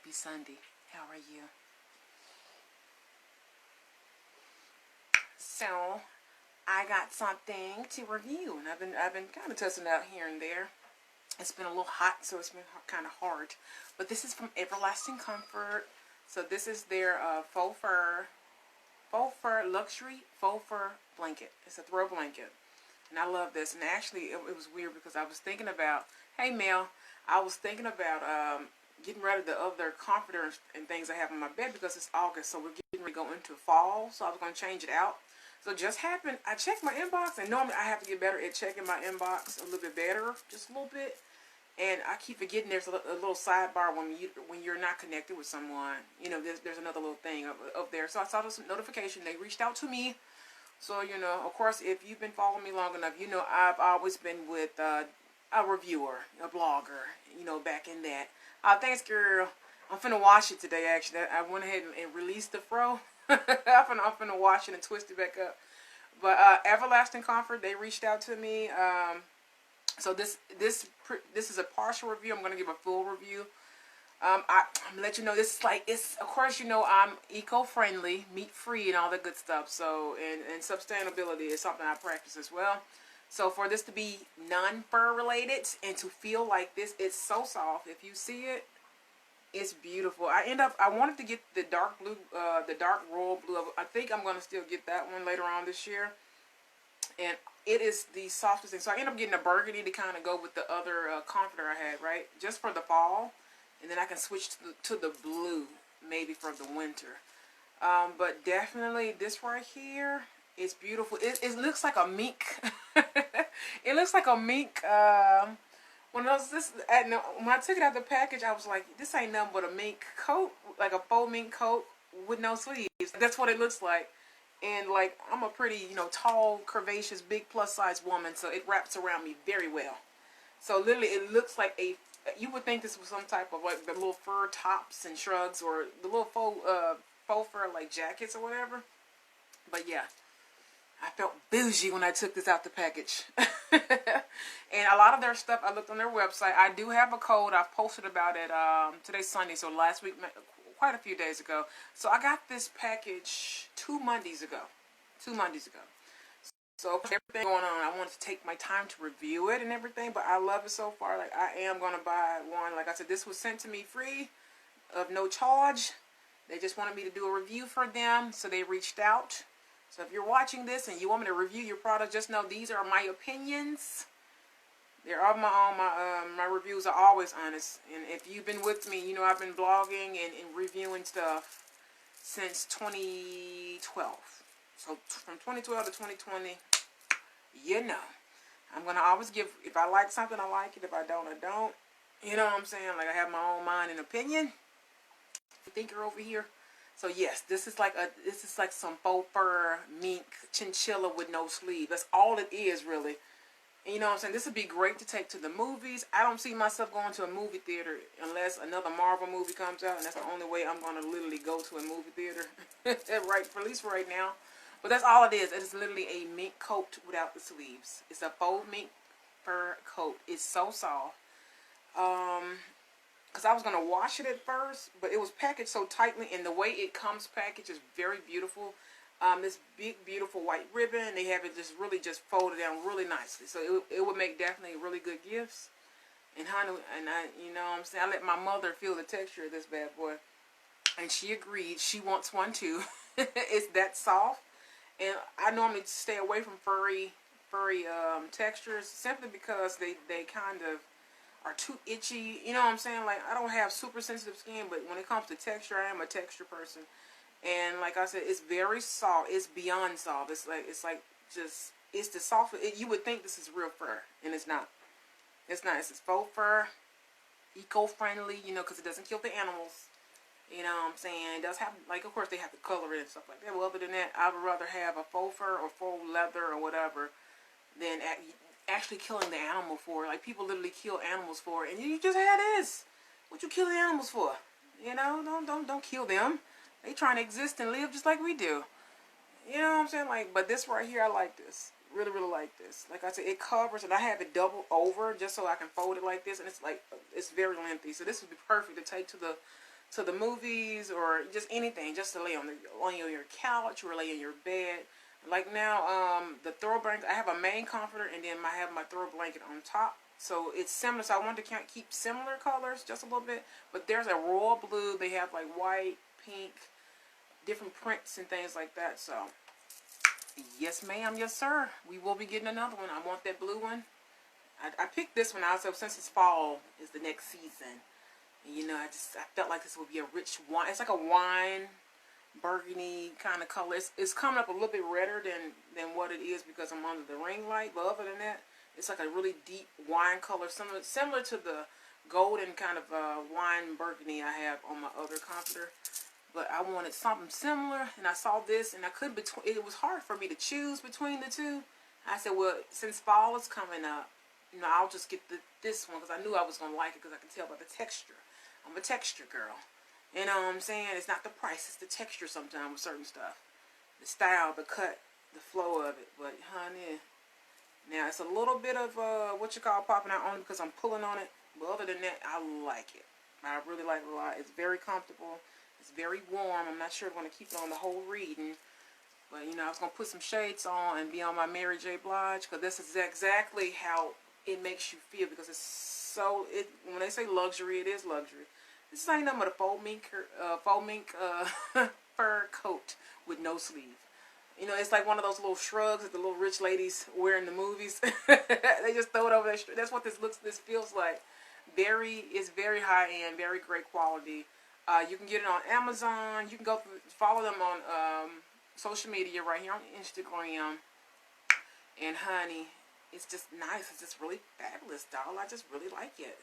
Happy Sunday. How are you? So, I got something to review, and I've been kind of testing it out here and there. It's been a little hot, so it's been kind of hard. But this is from Everlasting Comfort. So this is their faux fur luxury faux fur blanket. It's a throw blanket, and I love this. And actually, it was weird because I was thinking about, hey Mel, I was thinking about getting rid of the other comforter and things I have in my bed because it's August, so we're getting ready to go into fall. So I was going to change it out. So it just happened, I checked my inbox, and normally I have to get better at checking my inbox a little bit better, just a little bit. And I keep forgetting there's a little sidebar when you're not connected with someone. You know, there's another little thing up there. So I saw this notification. They reached out to me. So, you know, of course, if you've been following me long enough, you know I've always been with a reviewer, a blogger, you know, back in that. Thanks, girl. I'm finna wash it today, actually. I went ahead and released the fro. I'm finna wash it and twist it back up. But Everlasting Comfort, they reached out to me. So this is a partial review. I'm gonna give a full review. I'm gonna let you know this is like, it's, of course, you know I'm eco-friendly, meat-free, and all that good stuff. So and sustainability is something I practice as well. So for this to be non-fur related and to feel like this, it's so soft. If you see it, it's beautiful. I wanted to get the dark blue, the dark royal blue. I think I'm gonna still get that one later on this year. And it is the softest thing. So I ended up getting a burgundy to kind of go with the other comforter I had, right? Just for the fall. And then I can switch to the blue maybe for the winter. But definitely this right here is beautiful. It looks like a mink. It looks like a mink. When I took it out of the package, I was like, this ain't nothing but a mink coat. Like a faux mink coat with no sleeves. That's what it looks like. And like, I'm a pretty, you know, tall, curvaceous, big plus size woman, so it wraps around me very well. So literally it looks like you would think this was some type of like the little fur tops and shrugs, or the little faux fur like jackets or whatever. But yeah, I felt bougie when I took this out the package. And a lot of their stuff, I looked on their website. I do have a code. I've posted about it. Today's Sunday, so last week, quite a few days ago. So I got this package 2 Mondays ago. 2 Mondays ago. So everything going on, I wanted to take my time to review it and everything, but I love it so far. Like, I am going to buy one. Like I said, this was sent to me free of no charge. They just wanted me to do a review for them, so they reached out. So if you're watching this and you want me to review your product, just know these are my opinions. They're all my own. My reviews are always honest. And if you've been with me, you know I've been blogging and reviewing stuff since 2012. So from 2012 to 2020, you know, I'm going to always give, if I like something, I like it. If I don't, I don't. You know what I'm saying? Like, I have my own mind and opinion. Thinker over here. So yes, this is like some faux fur mink chinchilla with no sleeve. That's all it is, really. And you know what I'm saying? This would be great to take to the movies. I don't see myself going to a movie theater unless another Marvel movie comes out, and that's the only way I'm going to literally go to a movie theater. Right, for at least for right now. But that's all it is. It is literally a mink coat without the sleeves. It's a faux mink fur coat. It's so soft. Because I was going to wash it at first, but it was packaged so tightly, and the way it comes packaged is very beautiful. This big, beautiful white ribbon. They have it just really just folded down really nicely. So it would make definitely really good gifts. And honey, and you know what I'm saying, I let my mother feel the texture of this bad boy. And she agreed. She wants one too. It's that soft. And I normally stay away from furry textures simply because they kind of are too itchy. You know what I'm saying? Like, I don't have super sensitive skin, but when it comes to texture, I am a texture person. And like I said, it's very soft. It's beyond soft. It's the softest. You would think this is real fur, and it's not. It's not. It's faux fur, eco-friendly, you know, because it doesn't kill the animals. You know what I'm saying? It does have, like, of course, they have to color it and stuff like that. Well, other than that, I would rather have a faux fur or faux leather or whatever than actually killing the animal for it. Like, people literally kill animals for it, and you just had this. What you kill the animals for? You know, don't kill them. They trying to exist and live just like we do. You know what I'm saying? Like, but this right here, I like this. Really, really like this. Like I said, it covers, and I have it double over just so I can fold it like this, and it's like, it's very lengthy. So this would be perfect to take to to the movies or just anything, just to lay on your couch or lay in your bed. Like now, the throw blanket, I have a main comforter and then I have my throw blanket on top. So it's similar. So I wanted to keep similar colors just a little bit. But there's a royal blue. They have like white, pink, different prints and things like that. So yes, ma'am, yes, sir. We will be getting another one. I want that blue one. I picked this one out, so since it's fall is the next season. And, you know, I felt like this would be a rich wine. It's like a wine, burgundy kind of color. It's coming up a little bit redder than what it is because I'm under the ring light. But other than that, it's like a really deep wine color, similar to the golden kind of wine burgundy I have on my other comforter. But I wanted something similar, and I saw this, and it was hard for me to choose between the two. I said, well, since fall is coming up, you know, I'll just get this one because I knew I was going to like it because I can tell by the texture. I'm a texture girl. You know what I'm saying? It's not the price, it's the texture sometimes with certain stuff. The style, the cut, the flow of it. But, honey, now it's a little bit of popping out only because I'm pulling on it. But other than that, I like it. I really like it a lot. It's very comfortable. It's very warm. I'm not sure I'm going to keep it on the whole reading. But, you know, I was going to put some shades on and be on my Mary J. Blige because this is exactly how it makes you feel because it's so, when they say luxury, it is luxury. This ain't nothing but a faux mink fur coat with no sleeve. You know, it's like one of those little shrugs that the little rich ladies wear in the movies. They just throw it over their That's what this feels like. It's very high end, very great quality. You can get it on Amazon. You can go follow them on social media right here on Instagram. And honey, it's just nice. It's just really fabulous, doll. I just really like it.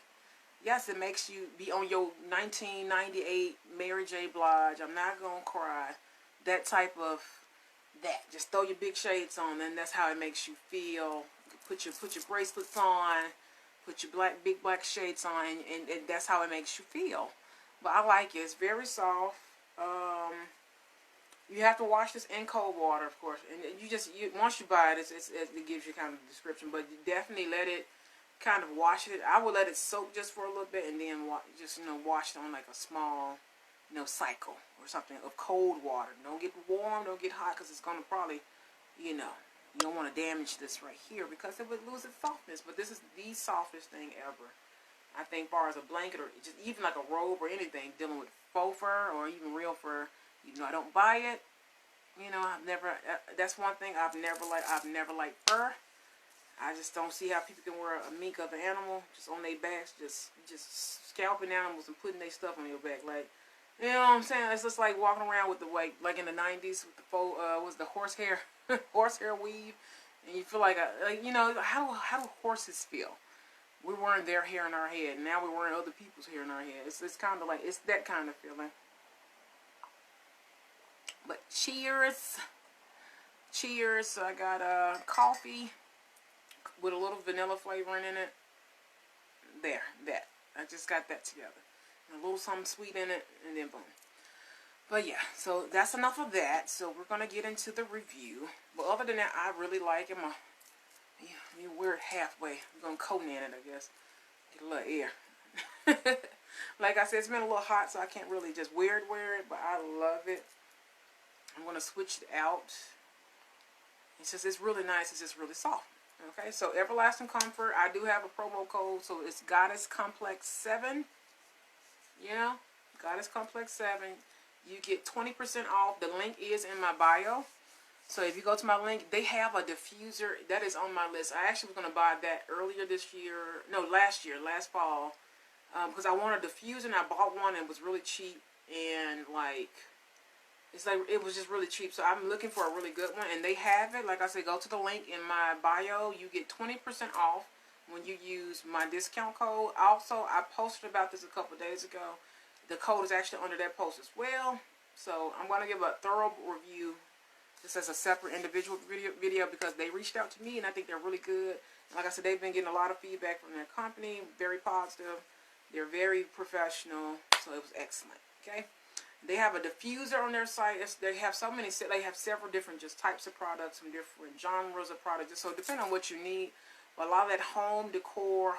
Yes, it makes you be on your 1998 Mary J. Blige. I'm not gonna cry. That type of Just throw your big shades on, and that's how it makes you feel. Put your bracelets on. Put your big black shades on, and that's how it makes you feel. But I like it. It's very soft. You have to wash this in cold water, of course. And once you buy it, it gives you kind of a description. But you definitely let it kind of wash it. I would let it soak just for a little bit, and then wash it on like a small, cycle or something of cold water. Don't get warm, don't get hot, because it's gonna probably, you don't want to damage this right here because it would lose its softness. But this is the softest thing ever. I think, far as a blanket or just even like a robe or anything dealing with faux fur or even real fur. I don't buy it. I've never. That's one thing I've never liked fur. I just don't see how people can wear a mink of an animal just on their backs, just scalping animals and putting their stuff on your back. Like, you know what I'm saying? It's just like walking around with the like in the 90s with the faux, the horsehair weave, and you feel like how do horses feel? We're wearing their hair in our head, and now we're wearing other people's hair in our head. It's kind of like, it's that kind of feeling. But cheers. So I got coffee with a little vanilla flavoring in it. That. I just got that together. And a little something sweet in it, and then boom. But yeah, so that's enough of that. So we're going to get into the review. But other than that, I really like it. You wear it halfway. I'm going to Conan it, I guess. Get a little air. Like I said, it's been a little hot, so I can't really just wear it, but I love it. I'm going to switch it out. It's really nice. It's just really soft. Okay, so Everlasting Comfort. I do have a promo code, so it's Goddesscomplex 7. Goddesscomplex 7. You get 20% off. The link is in my bio. So if you go to my link, they have a diffuser that is on my list. I actually was going to buy that last fall, because I wanted a diffuser, and I bought one and it was really cheap, and it was just really cheap. So I'm looking for a really good one, and they have it. Like I said, go to the link in my bio. You get 20% off when you use my discount code. Also, I posted about this a couple days ago. The code is actually under that post as well. So I'm going to give a thorough review. This is a separate individual video because they reached out to me, and I think they're really good. And like I said, they've been getting a lot of feedback from their company. Very positive. They're very professional. So it was excellent. Okay. They have a diffuser on their site. They have several different types of products, some different genres of products. So depending on what you need. But a lot of that home decor,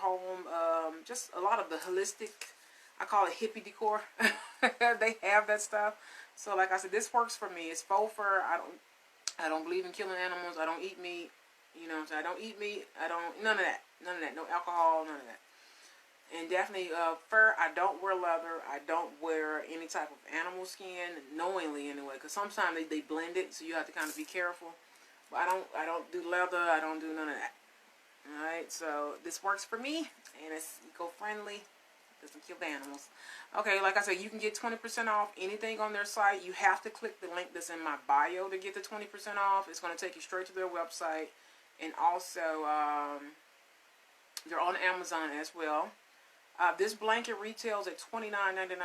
just a lot of the holistic, I call it hippie decor. They have that stuff. So like I said, this works for me. It's faux fur. I don't believe in killing animals. I don't eat meat. You know what I'm saying? I don't eat meat. I don't, none of that. None of that. No alcohol, none of that. And definitely fur. I don't wear leather. I don't wear any type of animal skin, knowingly anyway, because sometimes they blend it, so you have to kind of be careful. But I don't do leather. I don't do none of that. Alright, so this works for me, and it's eco-friendly. Doesn't kill the animals. Okay, like I said, you can get 20% off anything on their site. You have to click the link that's in my bio to get the 20% off. It's going to take you straight to their website. And also, they're on Amazon as well. This blanket retails at $29.99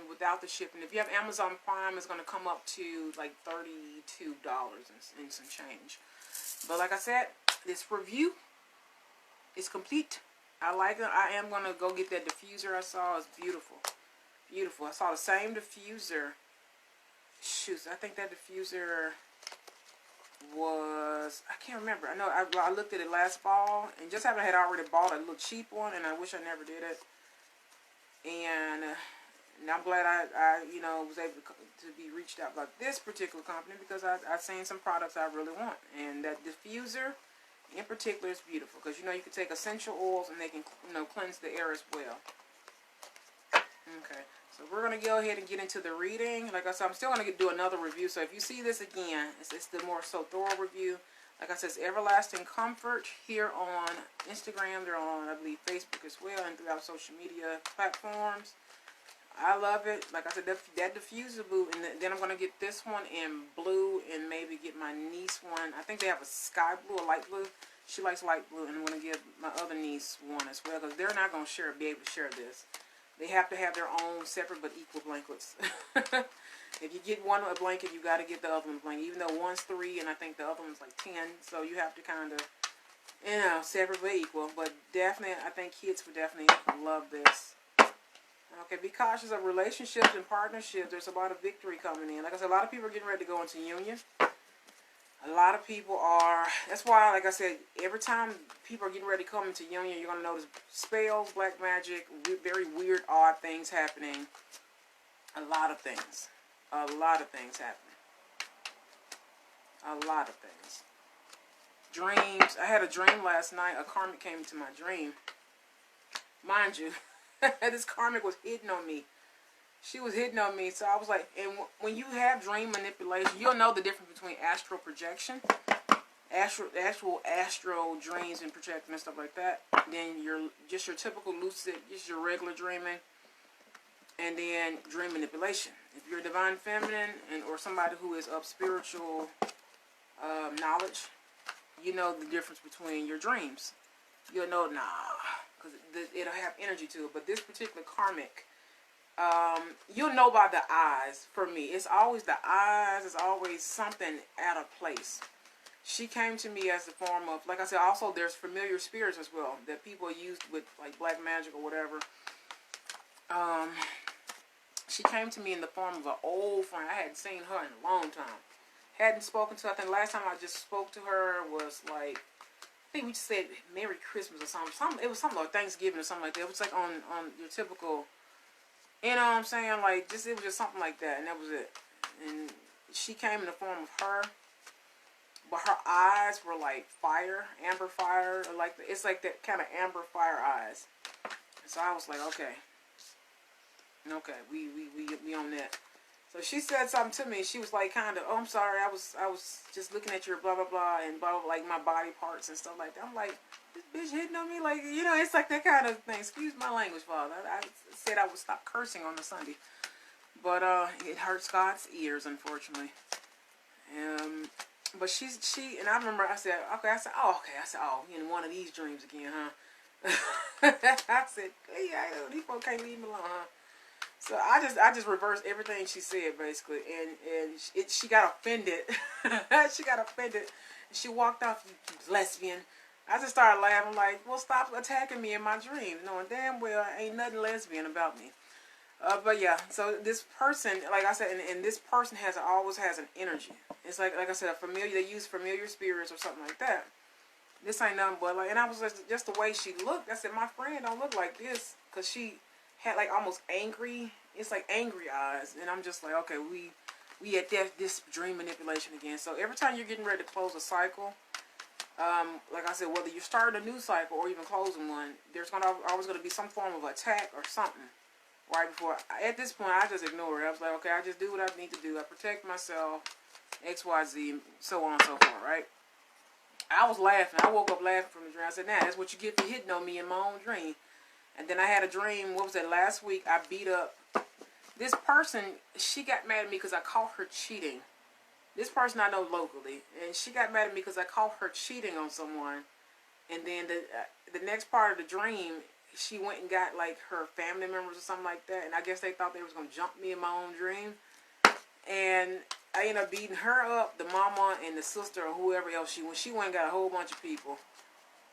without the shipping. If you have Amazon Prime, it's going to come up to like $32 and some change. But like I said, this review is complete. I like it. I am going to go get that diffuser I saw. It's beautiful. Beautiful. I saw the same diffuser. Shoot, I think that diffuser was, I can't remember. I know I looked at it last fall and just happened I had already bought a little cheap one, and I wish I never did it. And I'm glad I you know, was able to be reached out by this particular company, because I've seen some products I really want. And that diffuser in particular is beautiful, because you know you can take essential oils and they can, you know, cleanse the air as well. Okay, so we're going to go ahead and get into the reading. Like I said, I'm still going to do another review, so if you see this again, it's the more so thorough review. Like I said, it's Everlasting Comfort here on Instagram. They're on, I believe, Facebook as well, and throughout social media platforms. I love it. Like I said, that diffuser boo, and then I'm going to get this one in blue, and maybe get my niece one. I think they have a sky blue, a light blue. She likes light blue, and I'm going to give my other niece one as well, because they're not going to be able to share this. They have to have their own separate but equal blankets. If you get one a blanket, you got to get the other one a blanket. Even though one's 3 and I think the other one's like 10, so you have to kind of, you know, separate but equal. But definitely, I think kids would definitely love this. Okay, be cautious of relationships and partnerships. There's a lot of victory coming in. Like I said, a lot of people are getting ready to go into union. A lot of people are, that's why, like I said, every time people are getting ready to come into union, you're going to notice spells, black magic, very weird, odd things happening. A lot of things. A lot of things happening. A lot of things. Dreams. I had a dream last night. A karmic came into my dream. Mind you, this karmic was hitting on me. She was hitting on me, so I was like, and when you have dream manipulation, you'll know the difference between astral projection, actual astral dreams and projecting and stuff like that. Then your typical lucid, just your regular dreaming, and then dream manipulation. If you're divine feminine or somebody who is of spiritual knowledge, you know the difference between your dreams. You'll know, because it'll have energy to it. But this particular karmic, you'll know by the eyes. For me, it's always the eyes. It's always something out of place. She came to me as the form of, like I said, also there's familiar spirits as well that people use with like black magic or whatever. She came to me in the form of an old friend. I hadn't seen her in a long time. Hadn't spoken to her. I think the last time I just spoke to her was like, I think we just said Merry Christmas or something. It was something like Thanksgiving or something like that. It was like on your typical, you know what I'm saying? Like, it was just something like that, and that was it. And she came in the form of her, but her eyes were like fire, amber fire, or like it's like that kind of amber fire eyes. And so I was like, okay, we on that. So she said something to me. She was like, kind of, oh, I'm sorry, I was just looking at your blah blah blah and blah, blah, like my body parts and stuff like that. I'm like, this bitch hitting on me, like, you know, it's like that kind of thing. Excuse my language, Father. I said I would stop cursing on the Sunday, but it hurts God's ears, unfortunately. But she and I remember I said, okay, oh, you in one of these dreams again, huh? I said, yeah, these folks can't leave me alone, huh? So I just reversed everything she said, basically, and she got offended. She got offended, and she walked off. You lesbian. I just started laughing, like, well, stop attacking me in my dreams, knowing damn well ain't nothing lesbian about me. But yeah, so this person, like I said, and this person always has an energy. It's like I said, they use familiar spirits or something like that. This ain't nothing but like, and I was just the way she looked. I said, my friend don't look like this, because she had like almost angry. It's like angry eyes, and I'm just like, okay, we at this dream manipulation again. So every time you're getting ready to close a cycle, like I said, whether you're starting a new cycle or even closing one, there's always gonna be some form of attack or something. Right before, at this point, I just ignore it. I was like, okay, I just do what I need to do. I protect myself, X, Y, Z, so on and so forth, right? I was laughing. I woke up laughing from the dream. I said, nah, that's what you get for hitting on me in my own dream. And then I had a dream, what was that, last week, I beat up this person. She got mad at me because I caught her cheating. This person I know locally. And she got mad at me because I caught her cheating on someone. And then the next part of the dream, she went and got like her family members or something like that, and I guess they thought they was gonna jump me in my own dream, and I ended up beating her up, the mama and the sister or whoever else she went and got a whole bunch of people,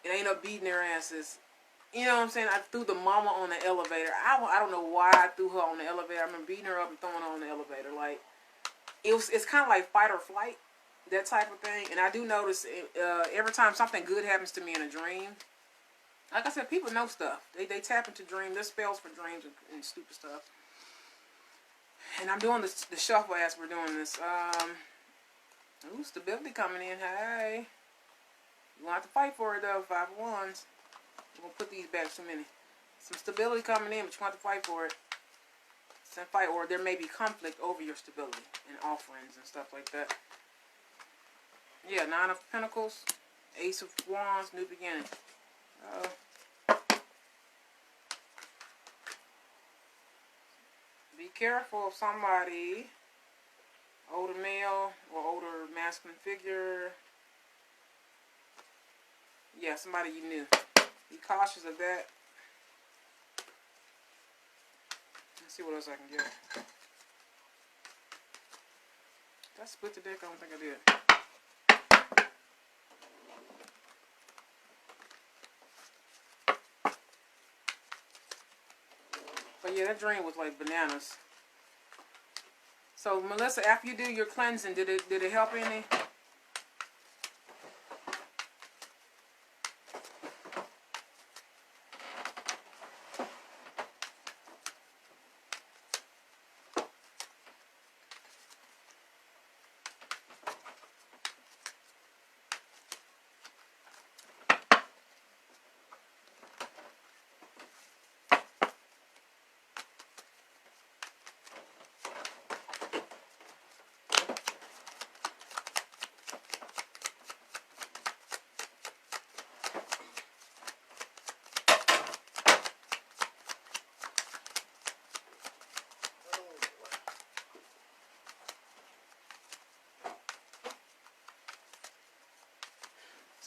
and I ended up beating their asses. You know what I'm saying? I threw the mama on the elevator. I don't know why I threw her on the elevator. I remember beating her up and throwing her on the elevator. Like it's kind of like fight or flight, that type of thing. And I do notice every time something good happens to me in a dream. Like I said, people know stuff. They tap into dreams. There's spells for dreams and stupid stuff. And I'm doing the shuffle as we're doing this. Ooh, stability coming in. Hey. You won't have to fight for it, though. 5 of Wands. We're going to put these back too many. Some stability coming in, but you won't have to fight for it. Some fight, or there may be conflict over your stability and offerings and stuff like that. Yeah, 9 of Pentacles. Ace of Wands, new beginning. Be careful of somebody, older male or older masculine figure. Yeah, somebody you knew. Be cautious of that. Let's see what else I can get. Did I split the deck? I don't think I did. But yeah, that dream was like bananas. So Melissa, after you do your cleansing, did it help any?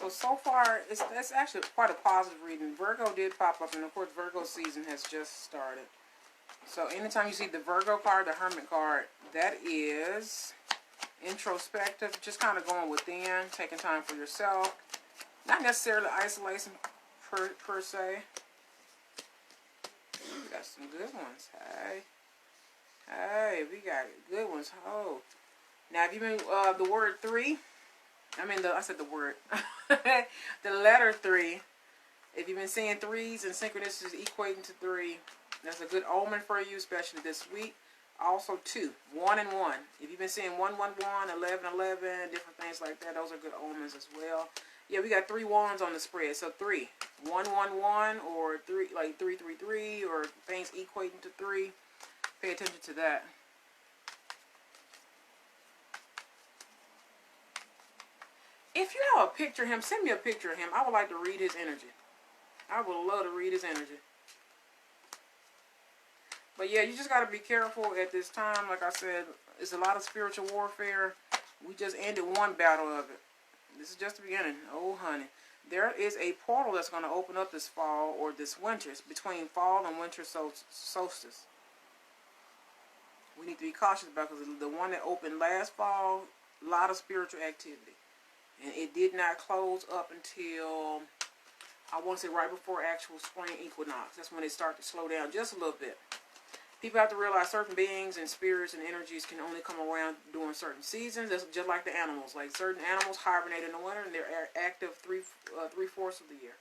So far, it's actually quite a positive reading. Virgo did pop up, and of course, Virgo season has just started. So anytime you see the Virgo card, the Hermit card, that is introspective, just kind of going within, taking time for yourself. Not necessarily isolation per se. We got some good ones. Hey, we got good ones. Oh, now have you been the word 3? I said the word. The letter 3. If you've been seeing 3s and synchronicities equating to 3, that's a good omen for you, especially this week. Also 2, 1 and 1. If you've been seeing 1, 1, 1, 11, 11, different things like that, those are good omens as well. Yeah, we got 3 wands on the spread. So 3, 1, 1, 1, or 3, like 3, 3, 3, or things equating to 3. Pay attention to that. If you have a picture of him, send me a picture of him. I would like to read his energy. I would love to read his energy. But yeah, you just got to be careful at this time. Like I said, it's a lot of spiritual warfare. We just ended one battle of it. This is just the beginning. Oh, honey. There is a portal that's going to open up this fall or this winter. It's between fall and winter solstice. We need to be cautious about, because the one that opened last fall, a lot of spiritual activity. And it did not close up until, I want to say, right before actual spring equinox. That's when it started to slow down just a little bit. People have to realize certain beings and spirits and energies can only come around during certain seasons. That's just like the animals. Like certain animals hibernate in the winter and they're active three-fourths of the year.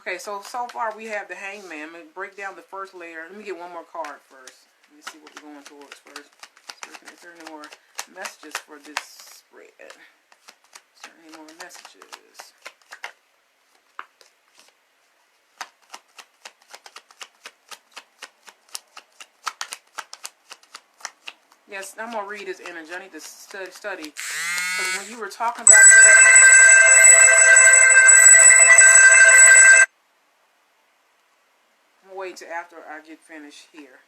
Okay, so far we have the Hangman. I'm going to break down the first layer. Let me get one more card first. Let me see what we're going towards first. Is there any more messages for this spread? Is there any more messages? Yes, I'm going to read this energy. I need to study. Because when you were talking about that... I'm going to wait till after I get finished here.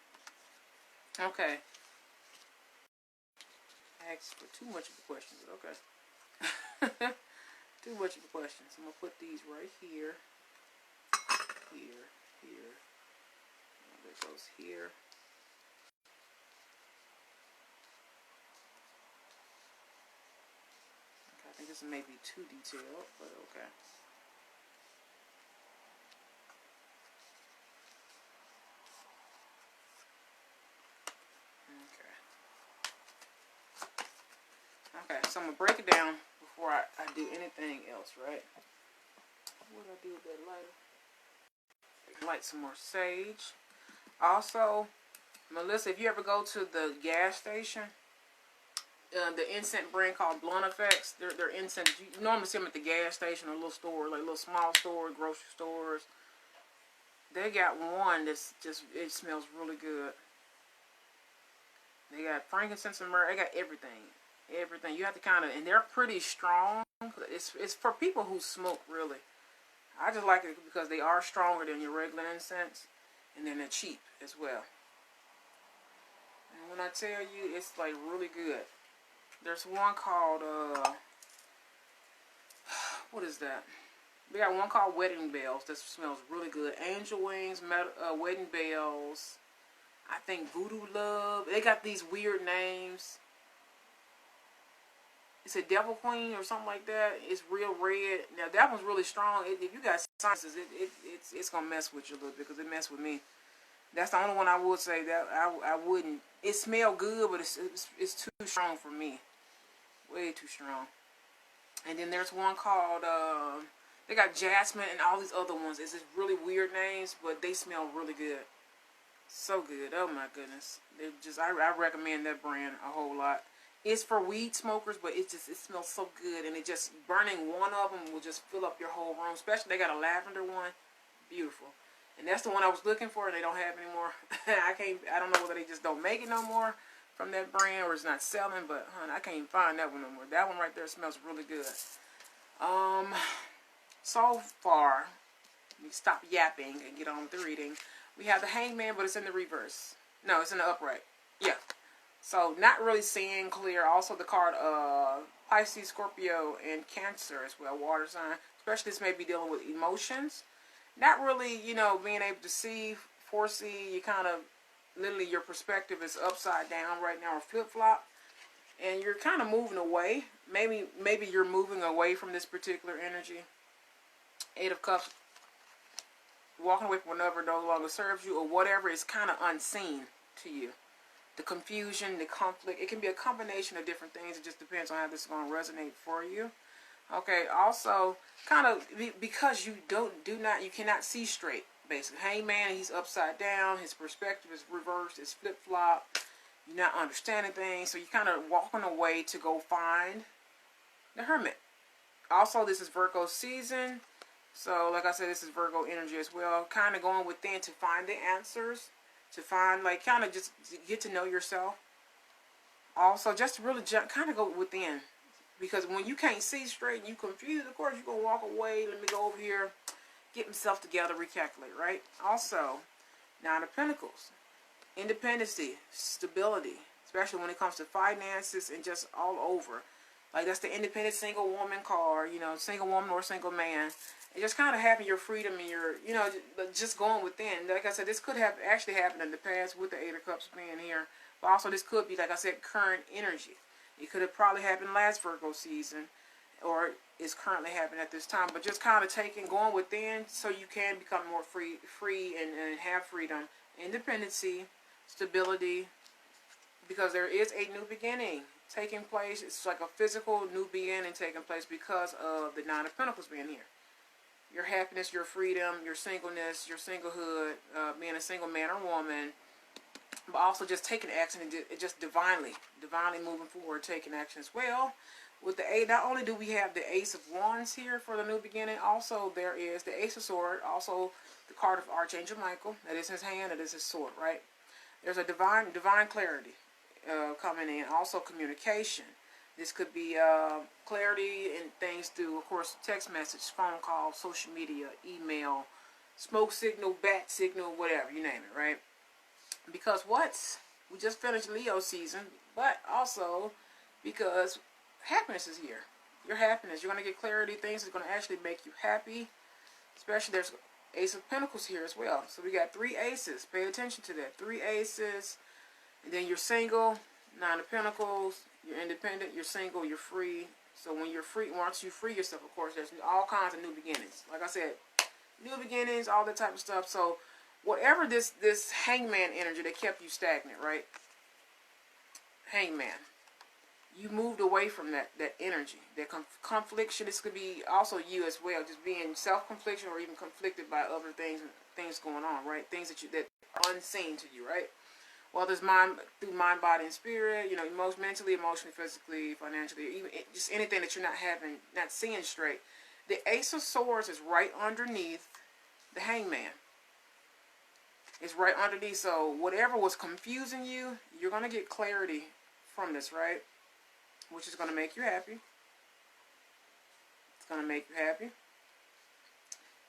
Okay. I asked for too much of a question, but okay. Too much of a question. So I'm going to put these right here. Here. That goes here. Okay, I think this may be too detailed, but okay. Okay, so I'm going to break it down before I do anything else, right? What do I do with that lighter? Light some more sage. Also, Melissa, if you ever go to the gas station, the incense brand called Blunt Effects, they're incense. You normally see them at the gas station or little stores, like little small stores, grocery stores. They got one that's just, it smells really good. They got frankincense and myrrh. They got everything. Everything. You have to kind of, and they're pretty strong. It's for people who smoke, really. I just like it because they are stronger than your regular incense, and then they're cheap as well. And when I tell you, it's like really good. There's one called what is that? We got one called Wedding Bells that smells really good. Angel Wings, Wedding Bells. I think Voodoo Love. They got these weird names. It's a Devil Queen or something like that. It's real red. Now that one's really strong. If you got sciences, it's gonna mess with you a little bit because it messed with me. That's the only one I would say that I wouldn't. It smelled good, but it's too strong for me. Way too strong. And then there's one called they got Jasmine and all these other ones. It's just really weird names, but they smell really good. So good. Oh my goodness. They just I recommend that brand a whole lot. It's for weed smokers, but it smells so good, and it just burning one of them will just fill up your whole room. Especially they got a lavender one, beautiful, and that's the one I was looking for. And they don't have anymore. I don't know whether they just don't make it no more from that brand or it's not selling. But honey, I can't even find that one no more. That one right there smells really good. So far, let me stop yapping and get on with the reading. We have the Hangman, but it's in the reverse. No, it's in the upright. Yeah. So, not really seeing clear. Also, the card Pisces, Scorpio, and Cancer as well, water sign. Especially this may be dealing with emotions. Not really, you know, being able to see, foresee. You kind of, literally, your perspective is upside down right now or flip-flop. And you're kind of moving away. Maybe you're moving away from this particular energy. 8 of Cups. Walking away from whatever no longer serves you or whatever is kind of unseen to you. The confusion, the conflict, it can be a combination of different things. It just depends on how this is going to resonate for you. Okay, also, kind of, because you you cannot see straight, basically. Hangman, he's upside down, his perspective is reversed, it's flip-flop, you're not understanding things, so you're kind of walking away to go find the Hermit. Also, this is Virgo season, so like I said, this is Virgo energy as well. Kind of going within to find the answers. To find, like, kind of just get to know yourself. Also, just to really kind of go within. Because when you can't see straight and you confused, of course, you're going to walk away. Let me go over here, get myself together, recalculate, right? Also, 9 of Pentacles. Independency, stability. Especially when it comes to finances and just all over. Like, that's the independent single woman card. You know, single woman or single man. And just kind of having your freedom and your, you know, just going within. Like I said, this could have actually happened in the past with the 8 of Cups being here. But also this could be, like I said, current energy. It could have probably happened last Virgo season. Or is currently happening at this time. But just kind of going within so you can become more free and have freedom. Independency, stability. Because there is a new beginning taking place. It's like a physical new beginning taking place because of the 9 of Pentacles being here. your happiness, your freedom, your singleness, your singlehood, being a single man or woman, but also just taking action and just divinely moving forward, taking action as well. With the eight, not only do we have the Ace of Wands here for the new beginning, also there is the Ace of Swords, also the card of Archangel Michael. That is his hand, that is his sword, right? There's a divine clarity coming in. Also communication. This could be clarity in things through, of course, text message, phone call, social media, email, smoke signal, bat signal, whatever, you name it, right? Because we just finished Leo season, but also because happiness is here. Your happiness, you're going to get clarity, things that's going to actually make you happy. Especially there's Ace of Pentacles here as well. So we got 3 aces. Pay attention to that. 3 aces. And then you're single, 9 of Pentacles. You're independent, you're single, you're free. So when you're free, once you free yourself, of course, there's all kinds of new beginnings. Like I said, new beginnings, all that type of stuff. So whatever this hangman energy that kept you stagnant, right? Hangman. You moved away from that energy, that confliction. This could be also you as well, just being self-confliction or even conflicted by other things going on, right? Things that are unseen to you, right? Well, there's through mind, body, and spirit. You know, mentally, emotionally, physically, financially, even just anything that you're not seeing straight. The Ace of Swords is right underneath the Hangman. It's right underneath. So whatever was confusing you, you're gonna get clarity from this, right? Which is going to make you happy. It's going to make you happy.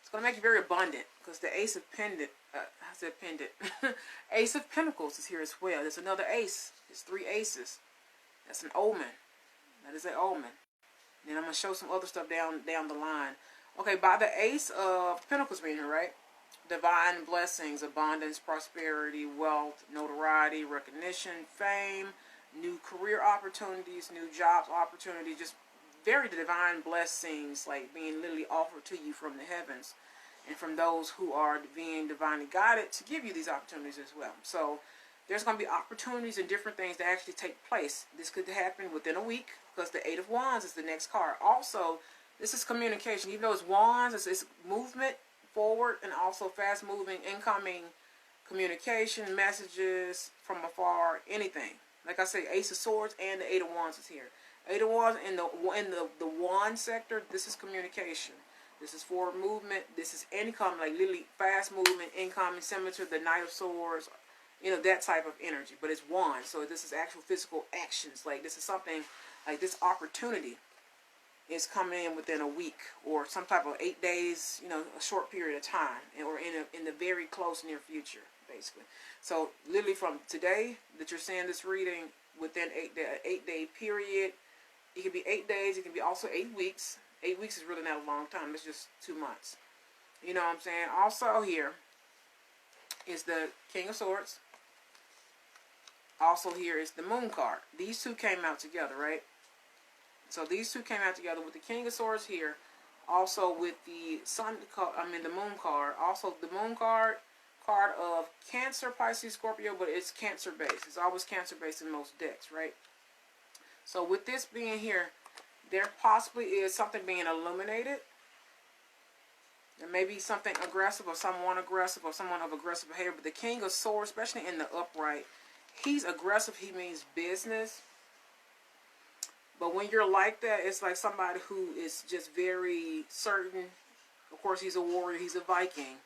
It's going to make you very abundant. Because the Ace of Ace of Pentacles is here as well. There's another ace. There's 3 aces. That's an omen. That is an omen. And then I'm going to show some other stuff down the line. Okay, by the Ace of Pentacles being here, right? Divine blessings, abundance, prosperity, wealth, notoriety, recognition, fame, new career opportunities, new jobs opportunities, just very divine blessings, like being literally offered to you from the heavens and from those who are being divinely guided to give you these opportunities as well. So there's going to be opportunities and different things that actually take place. This could happen within a week because the 8 of Wands is the next card. Also, this is communication. Even though it's Wands, it's movement forward and also fast moving, incoming communication, messages from afar, anything. Like I say, Ace of Swords and the 8 of Wands is here. 8 of Wands in the Wand sector, this is communication. This is forward movement. This is income, like literally fast movement, incoming, similar to the Knight of Swords. You know, that type of energy. But it's Wand, so this is actual physical actions. Like this is something, like this opportunity is coming in within a week or some type of 8 days, you know, a short period of time, or in the very close near future. Basically. So literally from today that you're seeing this reading within 8-day period, it can be 8 days, it can be also 8 weeks. 8 weeks is really not a long time, it's just 2 months. You know what I'm saying? Also here is the King of Swords. Also here is the Moon card. These two came out together, right? So these two came out together with the King of Swords here. Also with the the Moon card. Also the Moon card of Cancer, Pisces, Scorpio, but it's Cancer based. It's always Cancer based in most decks, right? So with this being here, there possibly is something being illuminated. There may be something aggressive or someone of aggressive behavior. But the King of Swords, especially in the upright, he's aggressive. He means business. But when you're like that, it's like somebody who is just very certain. Of course, he's a warrior. He's a Viking.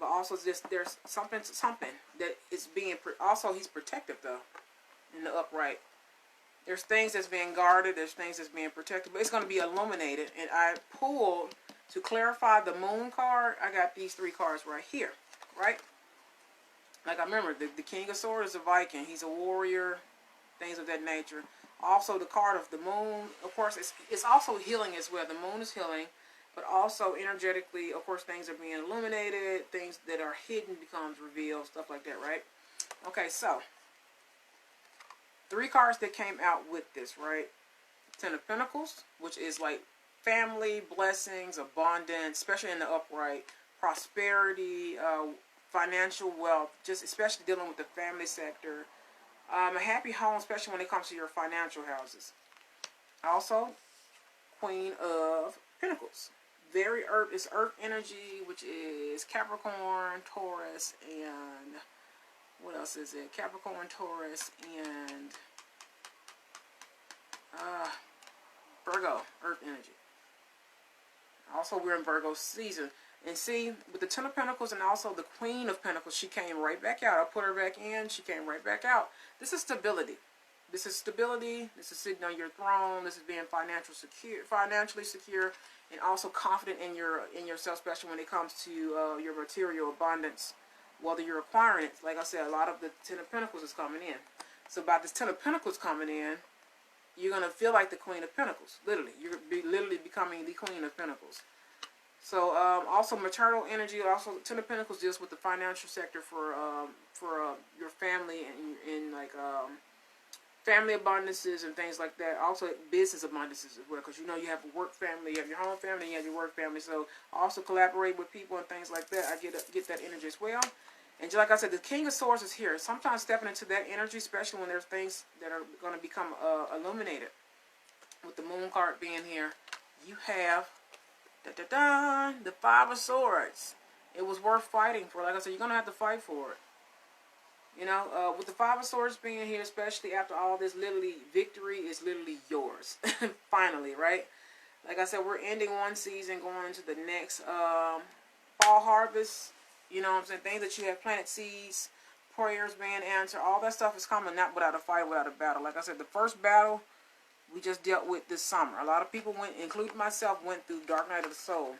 But also just there's something that is being, also he's protective though, in the upright. There's things that's being guarded, there's things that's being protected, but it's going to be illuminated. And I pulled, to clarify the Moon card, I got these 3 cards right here, right? Like I remember, the King of Swords is a Viking, he's a warrior, things of that nature. Also the card of the Moon, of course, it's also healing as well. The Moon is healing. But also energetically, of course, things are being illuminated. Things that are hidden becomes revealed. Stuff like that, right? Okay, so 3 cards that came out with this, right? 10 of Pentacles, which is like family, blessings, abundance, especially in the upright, prosperity, financial wealth, just especially dealing with the family sector. A happy home, especially when it comes to your financial houses. Also, Queen of Pentacles. very earth. It's earth energy, which is Capricorn, Taurus, and what else is it? Capricorn, Taurus, and Virgo, earth energy. Also, we're in Virgo season. And see, with the Ten of Pentacles and also the Queen of Pentacles, she came right back out. I put her back in. She came right back out. This is stability. This is stability. This is sitting on your throne. This is being financially secure, and also confident in yourself, especially when it comes to your material abundance, whether you're acquiring it. Like I said, a lot of the Ten of Pentacles is coming in. So by this Ten of Pentacles coming in, you're going to feel like the Queen of Pentacles. Literally. You're literally becoming the Queen of Pentacles. So, also maternal energy, also Ten of Pentacles deals with the financial sector for your family and like family abundances and things like that. Also business abundances as well, because you know you have a work family, you have your home family, you have your work family. So also collaborate with people and things like that. I get that energy as well. And just like I said, the King of Swords is here. Sometimes stepping into that energy, especially when there's things that are going to become illuminated. With the Moon card being here, you have the Five of Swords. It was worth fighting for. Like I said, you're going to have to fight for it. You know, with the Five of Swords being here, especially after all this, literally, victory is literally yours. Finally, right? Like I said, we're ending one season, going into the next fall harvest. You know what I'm saying? Things that you have planted seeds, prayers being answered, all that stuff is coming, not without a fight, without a battle. Like I said, the first battle we just dealt with this summer. A lot of people went, including myself, went through Dark Night of the Soul.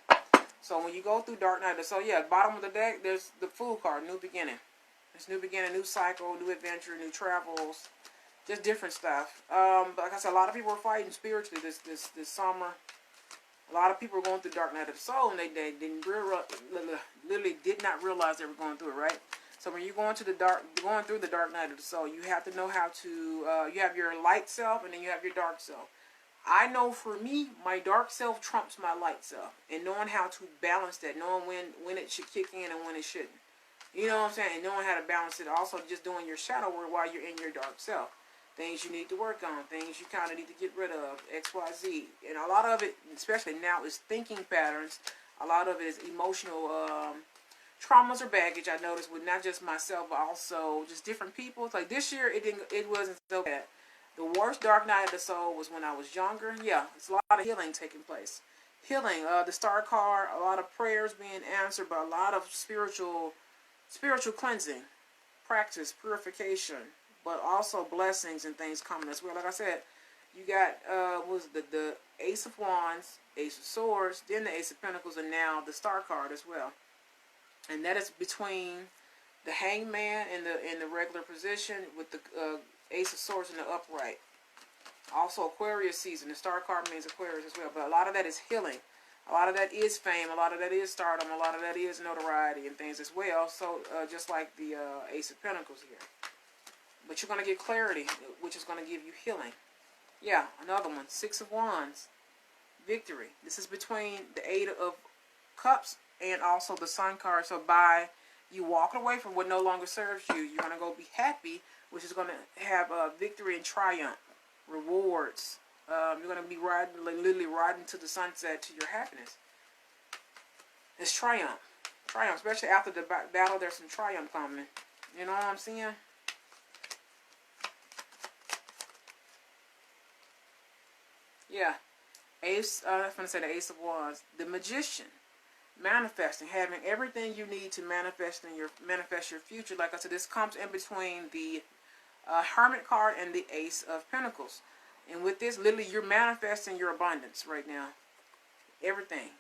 So when you go through Dark Night of the Soul, yeah, bottom of the deck, there's the Fool card, new beginning. It's new beginning, new cycle, new adventure, new travels, just different stuff. But like I said, a lot of people were fighting spiritually this summer. A lot of people were going through Dark Night of the Soul, and they didn't literally did not realize they were going through it, right? So when you're going through the Dark Night of the Soul, you have to know how to, you have your light self, and then you have your dark self. I know for me, my dark self trumps my light self, and knowing how to balance that, knowing when it should kick in and when it shouldn't. You know what I'm saying? And knowing how to balance it. Also, just doing your shadow work while you're in your dark self. Things you need to work on. Things you kind of need to get rid of. X, Y, Z. And a lot of it, especially now, is thinking patterns. A lot of it is emotional traumas or baggage. I noticed with not just myself, but also just different people. It's like this year, it wasn't so bad. The worst Dark Night of the Soul was when I was younger. Yeah, it's a lot of healing taking place. Healing. The Star card. A lot of prayers being answered, but a lot of spiritual cleansing, practice, purification, but also blessings and things coming as well. Like I said, you got the Ace of Wands, Ace of Swords, then the Ace of Pentacles, and now the Star card as well. And that is between the Hangman in the regular position with the Ace of Swords in the upright. Also Aquarius season. The Star card means Aquarius as well. But a lot of that is healing. A lot of that is fame. A lot of that is stardom. A lot of that is notoriety and things as well. So just like the Ace of Pentacles here. But you're going to get clarity, which is going to give you healing. Yeah, another one. Six of Wands. Victory. This is between the Eight of Cups and also the Sun card. So by you walking away from what no longer serves you, you're going to go be happy, which is going to have victory and triumph, rewards. You're going to be literally riding to the sunset to your happiness. It's triumph. Triumph, especially after the battle, there's some triumph coming. You know what I'm saying? Yeah. Ace, I was going to say the Ace of Wands. The Magician. Manifesting, having everything you need to manifest your future. Like I said, this comes in between the Hermit card and the Ace of Pentacles. And with this, literally, you're manifesting your abundance right now. Everything.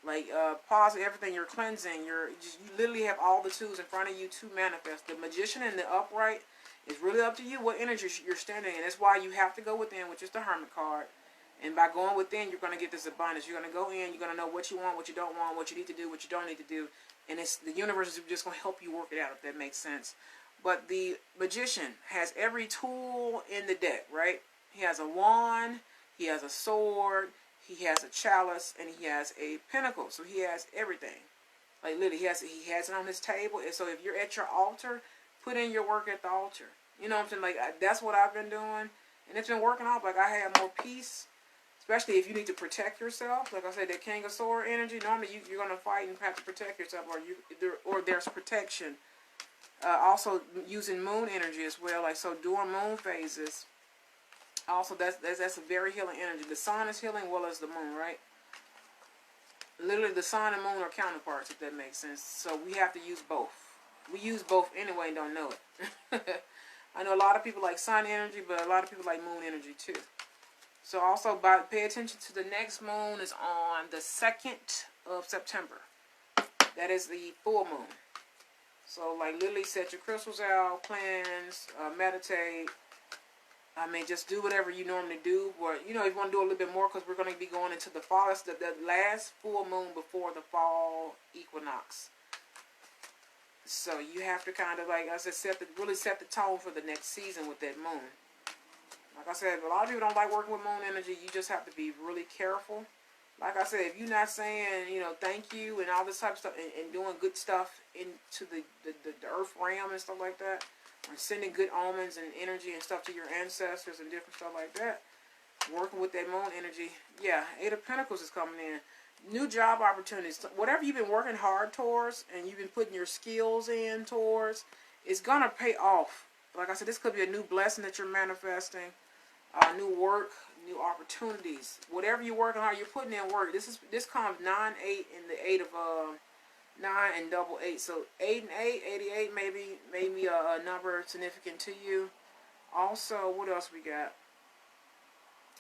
Like, positive, everything. You're cleansing. You literally have all the tools in front of you to manifest. The Magician and the Upright is really up to you what energy you're standing in. That's why you have to go within, which is the Hermit card. And by going within, you're going to get this abundance. You're going to go in. You're going to know what you want, what you don't want, what you need to do, what you don't need to do. And the universe is just going to help you work it out, if that makes sense. But the Magician has every tool in the deck, right? He has a wand, he has a sword, he has a chalice, and he has a pentacle. So he has everything. Like literally, he has it on his table. And so if you're at your altar, put in your work at the altar. You know what I'm saying? Like that's what I've been doing, and it's been working out. Like I have more peace, especially if you need to protect yourself. Like I said, that King of Sword energy, normally you're going to fight and have to protect yourself, or there's protection. Also using moon energy as well, like so during moon phases. Also, that's a very healing energy. The sun is healing, well as the moon, right? Literally, the sun and moon are counterparts, if that makes sense. So we have to use both. We use both anyway and don't know it. I know a lot of people like sun energy, but a lot of people like moon energy too. So also, pay attention to the next moon is on the 2nd of September. That is the full moon. So, like, literally set your crystals out, cleanse, meditate. I mean, just do whatever you normally do. But, you know, if you want to do a little bit more, because we're going to be going into the fall. That's the last full moon before the fall equinox. So, you have to kind of, like I said, really set the tone for the next season with that moon. Like I said, a lot of people don't like working with moon energy. You just have to be really careful. Like I said, if you're not saying, you know, thank you and all this type of stuff and doing good stuff into the earth realm and stuff like that, or sending good omens and energy and stuff to your ancestors and different stuff like that, working with that moon energy, yeah, 8 of Pentacles is coming in. New job opportunities. Whatever you've been working hard towards and you've been putting your skills in towards, it's going to pay off. Like I said, this could be a new blessing that you're manifesting. New work, new opportunities. Whatever you're working on, you're putting in work. This comes 9, 8, and the 8 of 9 and double 8. So 8 and 8, 88 maybe a number significant to you. Also, what else we got?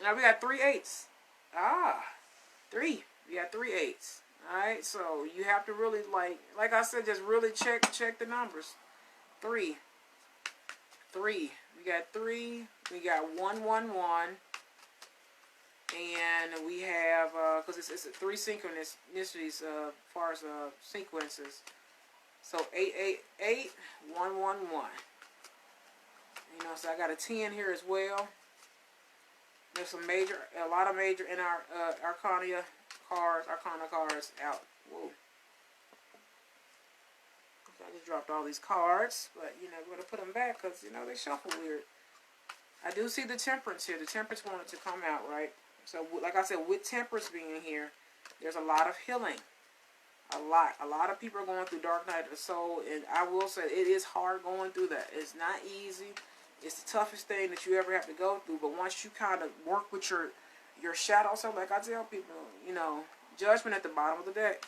Now we got 3 8s. 3. We got 3 8s. Alright, so you have to really like I said, just really check the numbers. 3. We got 3. We got 1 1 1. And we have because it's 3 synchronicities as far as sequences. So 8 8 8 1 1 1. You know, so I got a 10 here as well. There's a lot of major in our Arcana cards out. Whoa. I just dropped all these cards, but you know, we're going to put them back because, you know, they shuffle weird. I do see the Temperance here. The Temperance wanted to come out, right? So, like I said, with Temperance being here, there's a lot of healing. A lot of people are going through Dark Night of the Soul, and I will say it is hard going through that. It's not easy. It's the toughest thing that you ever have to go through, but once you kind of work with your shadow self, like I tell people, you know, Judgment at the bottom of the deck.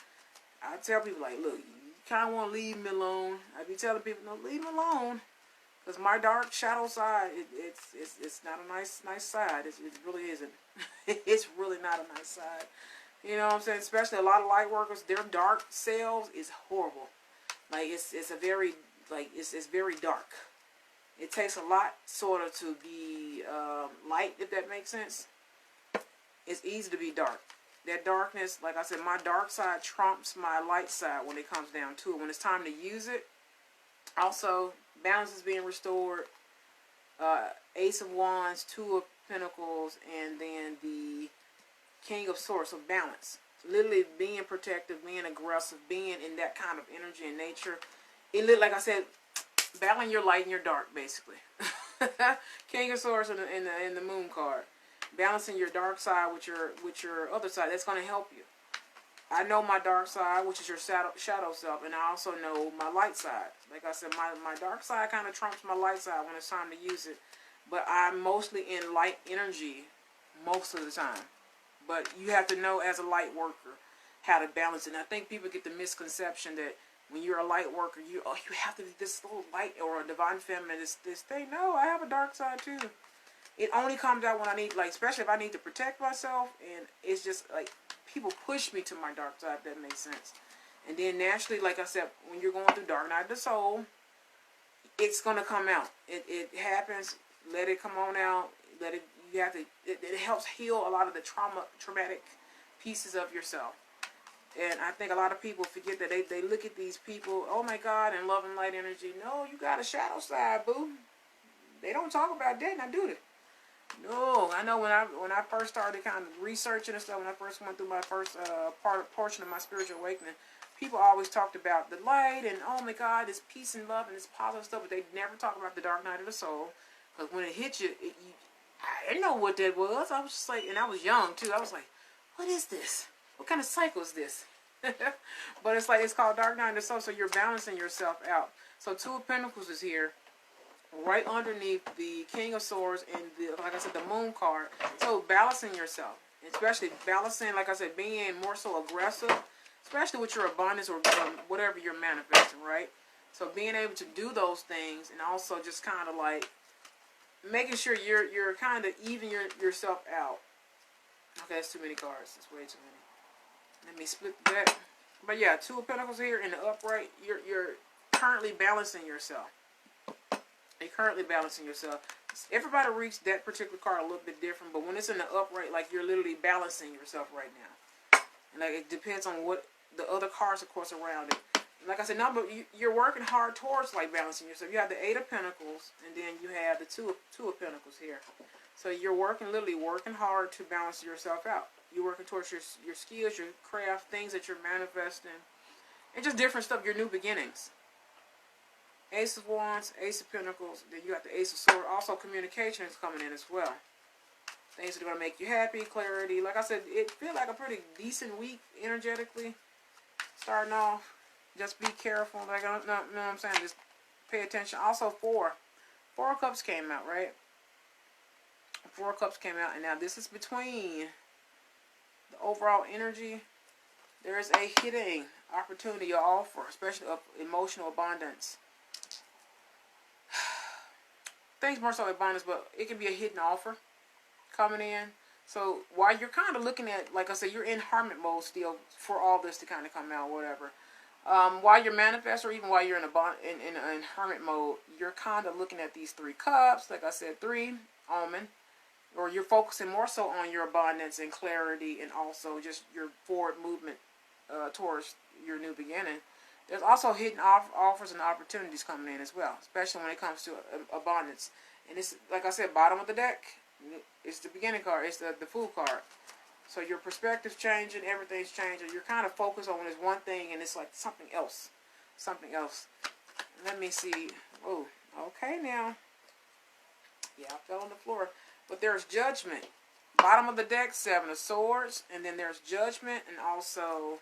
I tell people, like, look, you kind of want to leave me alone. I be telling people, no, leave me alone. Because my dark shadow side, it's not a nice side. It really isn't. It's really not a nice side. You know what I'm saying? Especially a lot of light workers, their dark selves is horrible. Like, it's very dark. It takes a lot, sort of, to be light, if that makes sense. It's easy to be dark. That darkness, like I said, my dark side trumps my light side when it comes down to it. When it's time to use it, also, balance is being restored. Ace of Wands, 2 of Pentacles, and then the King of Swords. So balance. Literally being protective, being aggressive, being in that kind of energy and nature. It, like I said, battling your light and your dark, basically. King of Swords in the Moon card. Balancing your dark side with your other side. That's going to help you. I know my dark side, which is your shadow self, and I also know my light side. Like I said, my dark side kind of trumps my light side when it's time to use it. But I'm mostly in light energy most of the time. But you have to know as a light worker how to balance it. And I think people get the misconception that when you're a light worker, you have to be this little light or a divine feminine, this thing. No, I have a dark side too. It only comes out when I need, like, especially if I need to protect myself, and it's just, like, people push me to my dark side, if that makes sense. And then naturally, like I said, when you're going through Dark Night of the Soul, it's going to come out. It happens. Let it come on out. It helps heal a lot of the traumatic pieces of yourself. And I think a lot of people forget that they look at these people, oh my God, in love and light energy. No, you got a shadow side, boo. They don't talk about that, now do they? No, I know when I first started kind of researching and stuff, when I first went through my first portion of my spiritual awakening, people always talked about the light and, oh my God, this peace and love and this positive stuff, but they never talk about the Dark Night of the Soul. Because when it hits you, I didn't know what that was. I was just like, and I was young too. I was like, what is this? What kind of cycle is this? But it's like, it's called Dark Night of the Soul, so you're balancing yourself out. So Two of Pentacles is here, right underneath the King of Swords and the, like I said, the Moon card. So balancing yourself, especially balancing, like I said, being more so aggressive, especially with your abundance or whatever you're manifesting, right? So being able to do those things, and also just kind of like making sure you're kind of even yourself out. Okay, that's too many cards. That's way too many. Let me split that. But yeah, Two of Pentacles here in the upright. You're currently balancing yourself. You're currently balancing yourself. Everybody reads that particular card a little bit different, but when it's in the upright, like you're literally balancing yourself right now. And like it depends on what the other cards, of course, around it. Like I said, no, but you're working hard towards like balancing yourself. You have the Eight of Pentacles, and then you have the Two of Pentacles here. So you're literally working hard to balance yourself out. You're working towards your skills, your craft, things that you're manifesting, and just different stuff, your new beginnings. Ace of Wands, Ace of Pentacles, then you got the Ace of Swords. Also communication is coming in as well. Things that are going to make you happy, clarity. Like I said, it feels like a pretty decent week energetically. Starting off, just be careful. Like, you know what I'm saying? Just pay attention. Also, Four of Cups came out, right? Four of Cups came out, and now this is between the overall energy. There is a hidden opportunity or offer, especially of emotional abundance. Things more so abundance, but it can be a hidden offer coming in. So while you're kind of looking at, like I said, you're in hermit mode still for all this to kind of come out, whatever. While you're manifesting, or even while you're in hermit mode, you're kind of looking at these Three Cups. Like I said, three, Omen. Or you're focusing more so on your abundance and clarity, and also just your forward movement towards your new beginning. There's also hidden offers and opportunities coming in as well, especially when it comes to abundance. And it's, like I said, bottom of the deck, it's the beginning card, it's the Fool card. So your perspective's changing, everything's changing. You're kind of focused on this one thing, and it's like something else. Something else. Let me see. Oh, okay now. Yeah, I fell on the floor. But there's Judgment. Bottom of the deck, Seven of Swords. And then there's Judgment, and also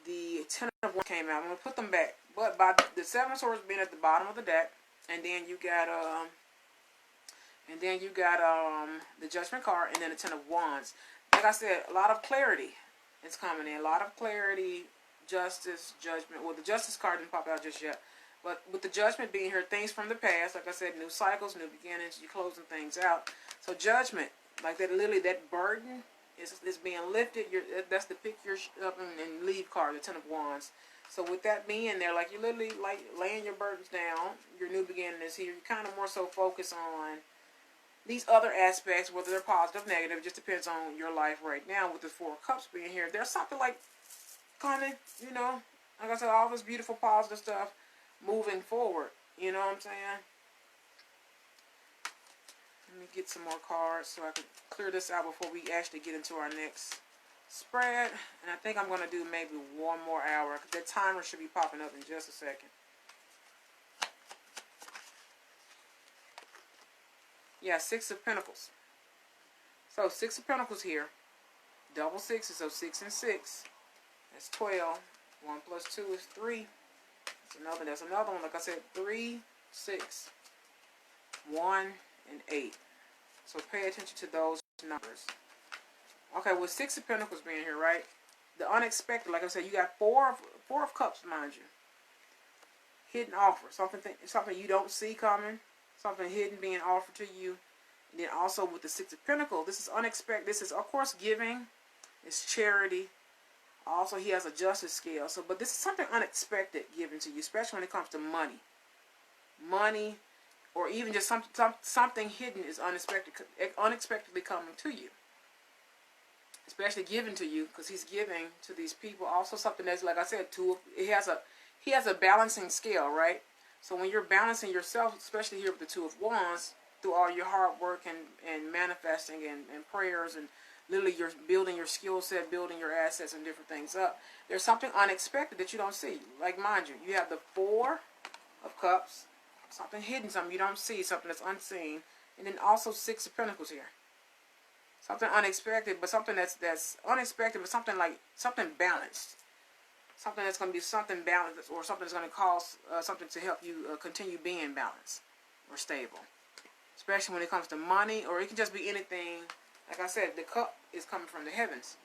the Ten of Wands came out. I'm going to put them back. But by the Seven of Swords being at the bottom of the deck, and then you got the Judgment card, and then the Ten of Wands. Like I said, a lot of clarity is coming in. A lot of clarity, justice, judgment. Well, the Justice card didn't pop out just yet. But with the Judgment being here, things from the past, like I said, new cycles, new beginnings, you're closing things out. So Judgment, like that, literally that burden is being lifted. That's the pick your up and leave card, the Ten of Wands. So with that being there, like you're literally like laying your burdens down. Your new beginning is here. You kind of more so focus on these other aspects, whether they're positive or negative, just depends on your life right now. With the Four of Cups being here, there's something like kind of, you know, like I said, all this beautiful positive stuff moving forward. You know what I'm saying? Let me get some more cards so I can clear this out before we actually get into our next spread. And I think I'm going to do maybe one more hour, because that timer should be popping up in just a second. Yeah, Six of Pentacles. So Six of Pentacles here. Double sixes, so 6 and 6. That's 12. 1 plus 2 is 3. That's another one. Like I said, 3, 6, 1, and 8. So pay attention to those numbers. Okay, with Six of Pentacles being here, right? The unexpected, like I said, you got four of Cups, mind you. Hidden offer, something you don't see coming. Something hidden being offered to you. And then also with the Six of Pentacles, this is unexpected. This is, of course, giving. It's charity. Also, he has a justice scale. So, but this is something unexpected given to you, especially when it comes to money. Money, or even just something hidden is unexpectedly coming to you. Especially given to you, because he's giving to these people. Also, something that's, like I said, he has a balancing scale, right? So when you're balancing yourself, especially here with the Two of Wands, through all your hard work and manifesting and prayers, and literally you're building your skill set, building your assets and different things up, there's something unexpected that you don't see. Like, mind you, you have the Four of Cups, something hidden, something you don't see, something that's unseen. And then also 6 of Pentacles here. Something unexpected, but something that's unexpected, but something balanced. Something that's going to be something balanced, or something that's going to cause something to help you continue being balanced or stable. Especially when it comes to money, or it can just be anything. Like I said, the cup is coming from the heavens.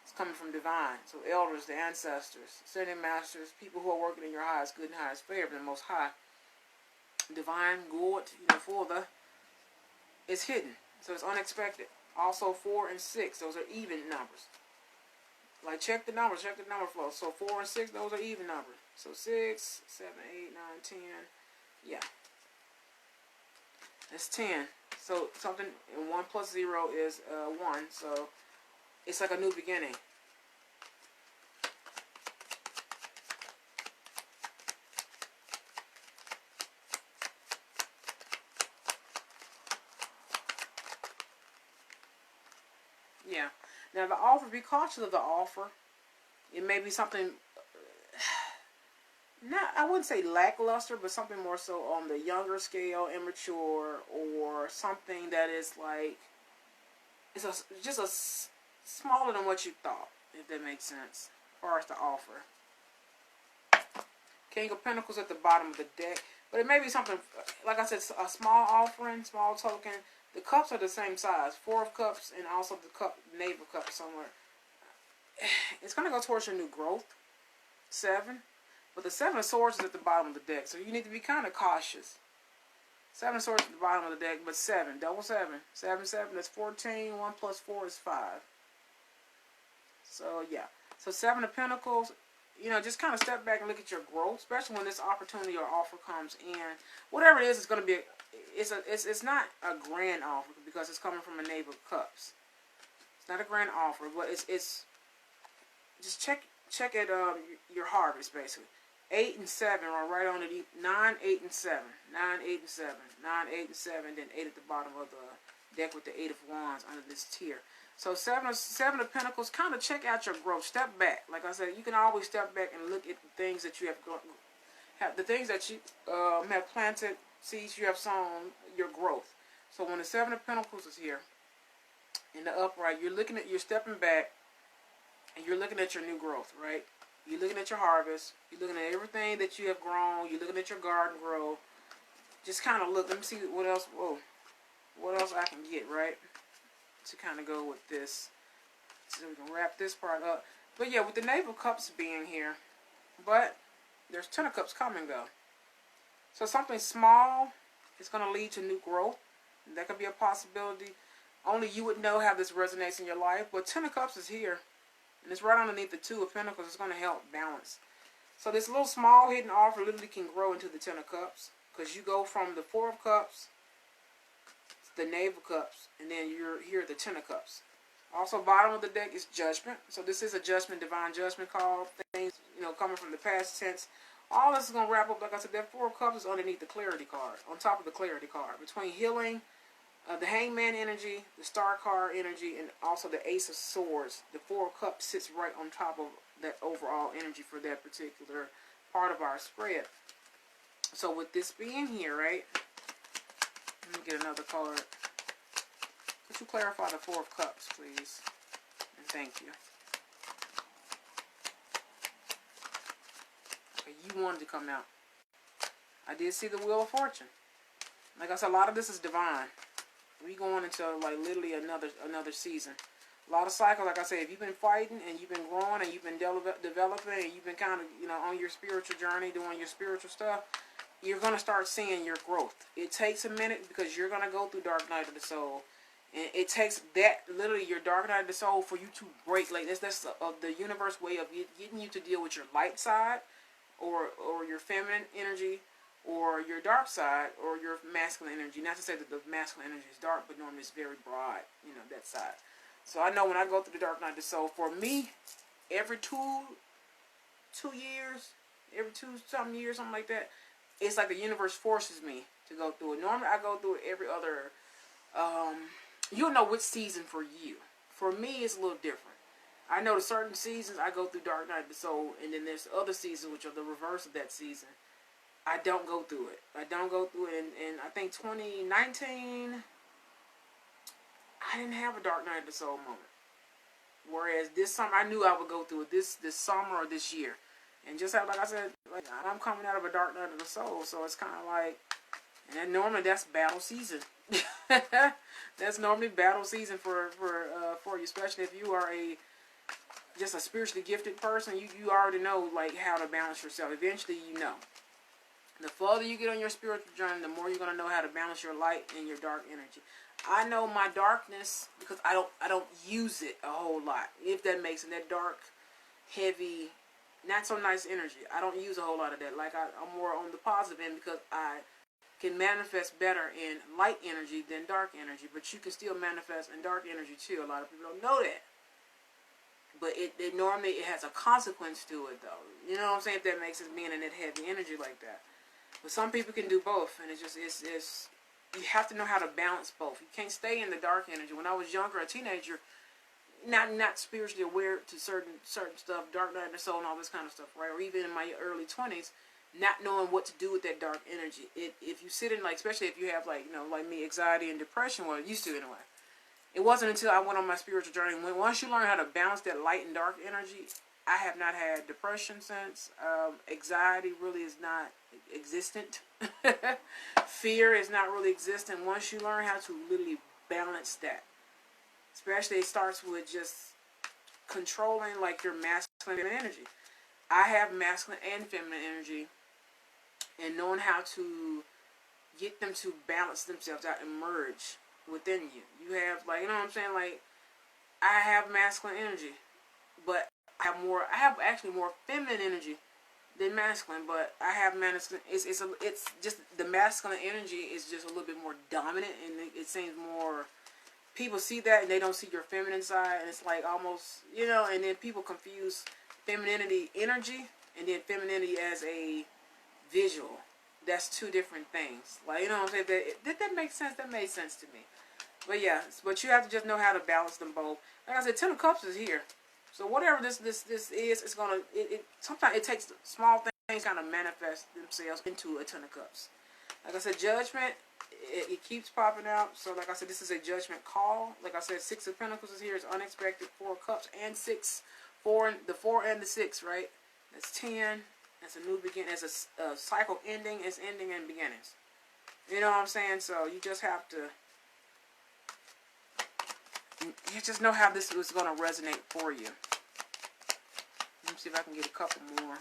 It's coming from divine. So elders, the ancestors, ascended masters, people who are working in your highest good and highest favor, the most high. Divine, good, for the, it's hidden. So it's unexpected. Also 4 and 6, those are even numbers. Like check the numbers, check the number flow. So 4 and 6, those are even numbers. So 6, 7, 8, 9, 10. Yeah. That's 10. So something, and 1 plus 0 is 1. So it's like a new beginning. Yeah. Now the offer, be cautious of the offer. It may be something, I wouldn't say lackluster, but something more so on the younger scale, immature, or something that is like, it's just smaller than what you thought, if that makes sense, as far as the offer. King of Pentacles at the bottom of the deck. But it may be something, like I said, a small offering, small token. The cups are the same size. 4 of Cups and also the Knave of Cups somewhere. It's going to go towards your new growth. 7. But the 7 of Swords is at the bottom of the deck. So you need to be kind of cautious. 7 of Swords at the bottom of the deck. But 7. Double 7. 7, 7. That's 14. 1 plus 4 is 5. So yeah. So 7 of Pentacles. Just kind of step back and look at your growth. Especially when this opportunity or offer comes in. Whatever it is, it's going to be... It's not a grand offer because it's coming from a Knave of Cups. It's not a grand offer, but it's just check at your harvest basically. 8 and 7 are right on it. 9, 8, and 7. 9, 8, and 7. 9, 8, and 7. Then 8 at the bottom of the deck with the 8 of Wands under this tier. So 7 of Pentacles. Kind of check out your growth. Step back. Like I said, you can always step back and look at the things that you the things that you have planted. Seeds you have sown, your growth. So when the 7 of Pentacles is here, in the upright, you're stepping back, and you're looking at your new growth, right? You're looking at your harvest. You're looking at everything that you have grown. You're looking at your garden grow. Just kind of look. Let me see what else. Whoa, what else I can get, right? To kind of go with this, so we can wrap this part up. But yeah, with the Knave of Cups being here, but there's 10 of Cups come and go. So something small is going to lead to new growth. That could be a possibility. Only you would know how this resonates in your life. But 10 of Cups is here. And it's right underneath the 2 of Pentacles. It's going to help balance. So this little small hidden offer literally can grow into the 10 of Cups. Because you go from the 4 of Cups to the Knave of Cups. And then you're here at the 10 of Cups. Also, bottom of the deck is Judgment. So this is a judgment, divine judgment call. Things, coming from the past tense. All this is going to wrap up, like I said, that 4 of Cups is underneath the Clarity card, on top of the Clarity card. Between healing, the Hangman energy, the Star card energy, and also the Ace of Swords, the 4 of Cups sits right on top of that overall energy for that particular part of our spread. So with this being here, right, let me get another card. Could you clarify the 4 of Cups, please? And thank you. You wanted to come out. I did see the Wheel of Fortune. Like I said, a lot of this is divine. We going into like literally another season. A lot of cycles. Like I said, if you've been fighting and you've been growing and you've been developing and you've been kind of on your spiritual journey, doing your spiritual stuff, you're gonna start seeing your growth. It takes a minute because you're gonna go through dark night of the soul, and it takes that literally your dark night of the soul for you to break. Like that's the universe way of getting you to deal with your light side. Or your feminine energy, or your dark side, or your masculine energy. Not to say that the masculine energy is dark, but normally it's very broad, that side. So I know when I go through the dark night of the soul, for me, every 2 years, every 2-something years, something like that, it's like the universe forces me to go through it. Normally I go through it every other, you'll know which season for you. For me, it's a little different. I know the certain seasons I go through Dark Night of the Soul, and then there's other seasons which are the reverse of that season. I don't go through it. I don't go through it. And I think 2019, I didn't have a dark night of the soul moment. Whereas this summer, I knew I would go through it this summer or this year. And just like I said, like, I'm coming out of a dark night of the soul, so it's kind of like, and then normally that's battle season. That's normally battle season for you, especially if you are just a spiritually gifted person. You already know like how to balance yourself. Eventually, you know. The further you get on your spiritual journey, the more you're gonna know how to balance your light and your dark energy. I know my darkness because I don't use it a whole lot. If that makes it, that dark, heavy, not so nice energy, I don't use a whole lot of that. Like I'm more on the positive end because I can manifest better in light energy than dark energy. But you can still manifest in dark energy too. A lot of people don't know that. But it normally has a consequence to it though. You know what I'm saying? If that makes sense, being in that heavy energy like that. But some people can do both, and it's you have to know how to balance both. You can't stay in the dark energy. When I was younger, a teenager, not spiritually aware to certain stuff, dark night of the soul and all this kind of stuff, right? Or even in my early 20s, not knowing what to do with that dark energy. If you sit in, like, especially if you have, like, you know, like me, anxiety and depression, well, I used to anyway. It wasn't until I went on my spiritual journey. Once you learn how to balance that light and dark energy, I have not had depression since. Anxiety really is not existent. Fear is not really existent. Once you learn how to literally balance that, especially it starts with just controlling like your masculine energy. I have masculine and feminine energy, and knowing how to get them to balance themselves out and merge within you. You have, like, you know what I'm saying? Like, I have masculine energy, but I have actually more feminine energy than masculine, but I have masculine. It's just the masculine energy is just a little bit more dominant, and it seems more. People see that and they don't see your feminine side, and it's like almost, you know. And then people confuse femininity energy and then femininity as a visual. That's two different things. Like, you know what I'm saying? That makes sense. That made sense to me. But yeah, but you have to just know how to balance them both. Like I said, 10 of Cups is here. So whatever this is, it's gonna. Sometimes it takes small things kind of manifest themselves into a 10 of Cups. Like I said, Judgment. It keeps popping out. So like I said, this is a judgment call. Like I said, 6 of Pentacles is here. It's unexpected. 4 of Cups and 6. 4 and the 6, right? That's 10. That's a new beginning. It's a cycle ending. It's ending and beginnings. You know what I'm saying? So you just have to. You just know how this is going to resonate for you. Let me see if I can get a couple more.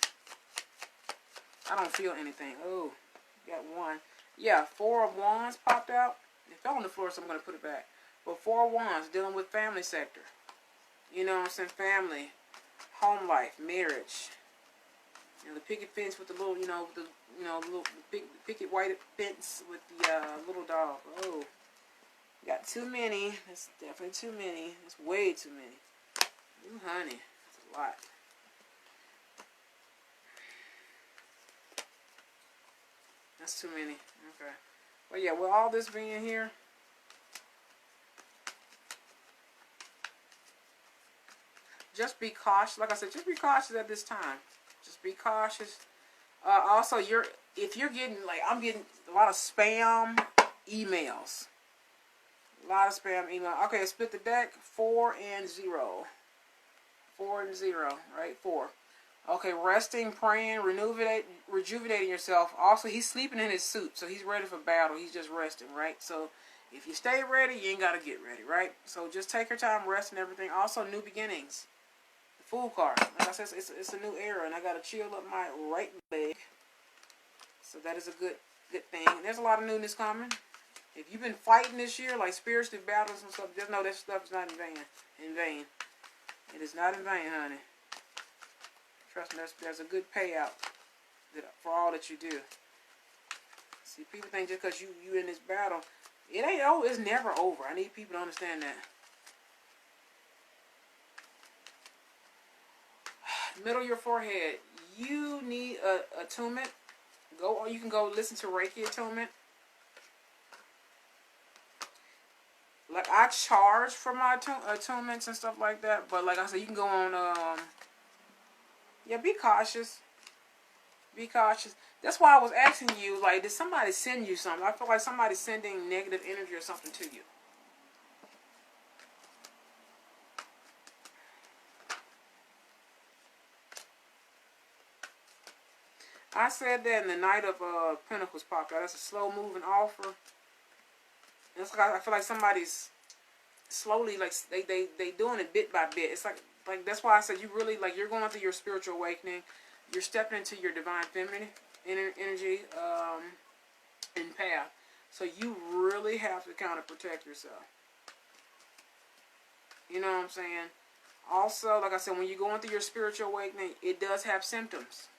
I don't feel anything. Oh, got one. Yeah, 4 of Wands popped out. It fell on the floor, so I'm going to put it back. But 4 of Wands, dealing with family sector. You know what I'm saying? Family, home life, marriage. You know, the picket fence with the little, little picket white fence with the little dog. Oh, got too many. That's definitely too many. That's way too many. Ooh, honey, that's a lot. That's too many. Okay. Well, yeah, with all this being here, just be cautious. Like I said, just be cautious at this time. Just be cautious. Also, if you're getting, like, I'm getting a lot of spam emails. A lot of spam emails. Okay, split the deck. 4 and 0. 4 and 0, right? 4. Okay, resting, praying, rejuvenating yourself. Also, he's sleeping in his suit, so he's ready for battle. He's just resting, right? So, if you stay ready, you ain't got to get ready, right? So, just take your time, rest and everything. Also, new beginnings. The Fool card. Like I said, it's a new era, and I got to chill up my right leg. So, that is a good thing. And there's a lot of newness coming. If you've been fighting this year, like spiritually battles and stuff, just know that stuff is not in vain. It is not in vain, honey. Trust me, there's a good payout for all that you do. See, people think just because you in this battle, it ain't over. It's never over. I need people to understand that. Middle of your forehead, you need a attunement. You can go listen to Reiki attunement. Like, I charge for my attunements and stuff like that, but like I said, you can go on. Yeah, be cautious. Be cautious. That's why I was asking you, like, did somebody send you something? I feel like somebody's sending negative energy or something to you. I said that in the Knight of Pentacles popped out. That's a slow moving offer. It's like I feel like somebody's slowly, like they doing it bit by bit. It's like that's why I said you really, like, you're going through your spiritual awakening. You're stepping into your divine feminine energy and path. So you really have to kind of protect yourself. You know what I'm saying? Also, like I said, when you're going through your spiritual awakening, it does have symptoms.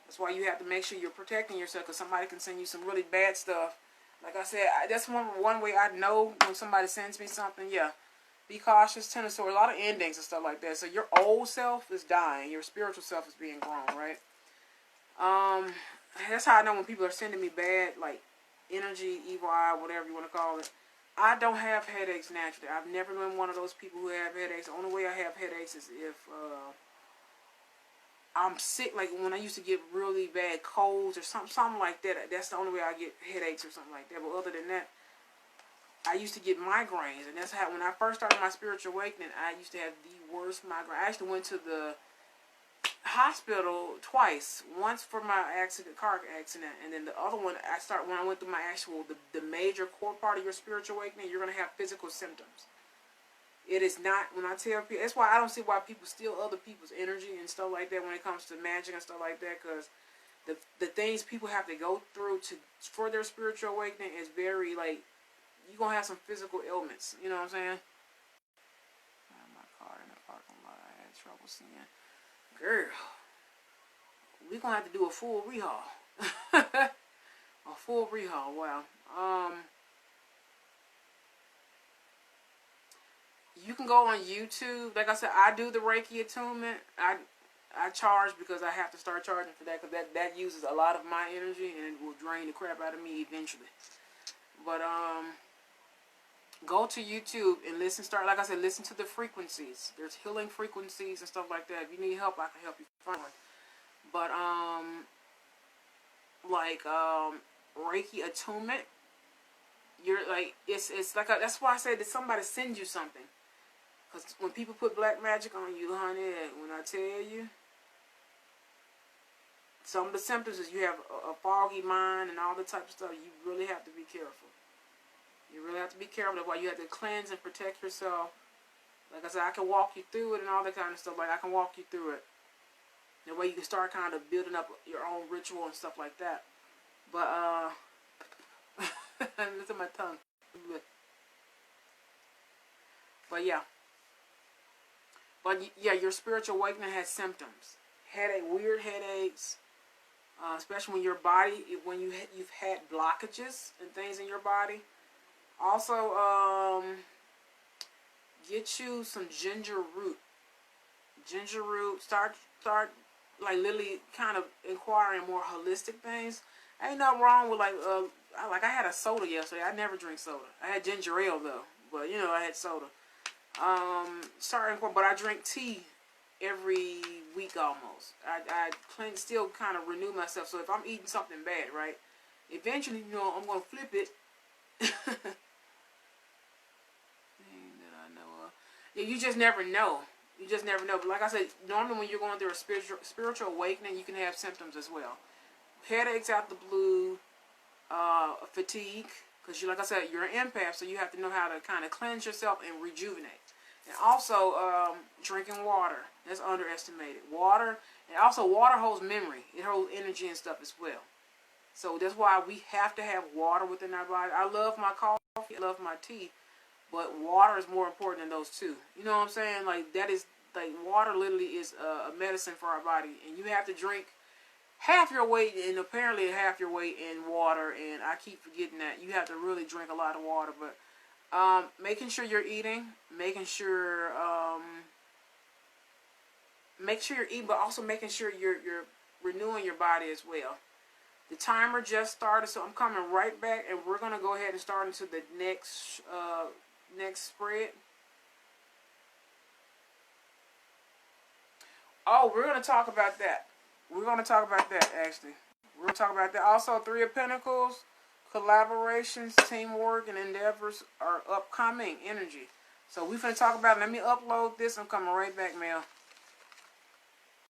That's why you have to make sure you're protecting yourself, because somebody can send you some really bad stuff. Like I said, that's one way I know when somebody sends me something. Yeah, be cautious. Ten of Swords, a lot of endings and stuff like that. So your old self is dying. Your spiritual self is being grown, right? That's how I know when people are sending me bad, like, energy, evil eye, whatever you want to call it. I don't have headaches naturally. I've never been one of those people who have headaches. The only way I have headaches is if I'm sick, like when I used to get really bad colds or something like that. That's the only way I get headaches or something like that. But other than that, I used to get migraines, and that's how, when I first started my spiritual awakening, I used to have the worst migraine. I actually went to the hospital twice. Once for my car accident, and then the other one when I went through my actual the major core part of your spiritual awakening. You're gonna have physical symptoms. It is not, when I tell people, that's why I don't see why people steal other people's energy and stuff like that when it comes to magic and stuff like that, because the things people have to go through for their spiritual awakening is very, like, you're going to have some physical ailments, you know what I'm saying? I had my car in the parking lot. I had trouble seeing. Girl, we're going to have to do a full rehaul. A full rehaul, wow. You can go on YouTube. Like I said, I do the Reiki attunement. I charge because I have to start charging for that, because that uses a lot of my energy and it will drain the crap out of me eventually. But go to YouTube and listen. Like I said, listen to the frequencies. There's healing frequencies and stuff like that. If you need help, I can help you find one. But Reiki attunement, you're like, it's like that's why I said, did somebody send you something? Because when people put black magic on you, honey, when I tell you, some of the symptoms is you have a foggy mind and all the type of stuff. You really have to be careful. You really have to be careful. That's why you have to cleanse and protect yourself. Like I said, I can walk you through it and all that kind of stuff. Like, I can walk you through it. That way you can start kind of building up your own ritual and stuff like that. But, listen to my tongue. But yeah. But yeah, your spiritual awakening has symptoms. Weird headaches, especially when your body, when you've had blockages and things in your body. Also, get you some ginger root. Ginger root. Start like literally kind of inquiring more holistic things. Ain't nothing wrong with I had a soda yesterday. I never drink soda. I had ginger ale though, but you know, I had soda. But I drink tea every week almost. I still kind of renew myself. So if I'm eating something bad, right, eventually, you know, I'm gonna flip it. Thing that I know of. Yeah, you just never know. You just never know. But like I said, normally when you're going through a spiritual awakening, you can have symptoms as well. Headaches out the blue, fatigue, because like I said, you're an empath, so you have to know how to kind of cleanse yourself and rejuvenate. And also, drinking water. That's underestimated. Water, and also water holds memory. It holds energy and stuff as well. So that's why we have to have water within our body. I love my coffee, I love my tea, but water is more important than those two. You know what I'm saying? Like, that is, like, water literally is a medicine for our body, and you have to drink half your weight, and apparently half your weight in water, and I keep forgetting that. You have to really drink a lot of water, but making sure you're eating, making sure you're eating, but also making sure you're renewing your body as well. The timer just started, so I'm coming right back, and we're going to go ahead and start into the next spread. Oh, we're going to talk about that. we're going to talk about that, actually. We're going to talk about that. Also, Three of Pentacles, collaborations, teamwork, and endeavors are upcoming energy. So we're going to talk about it. Let me upload this. I'm coming right back, Mel.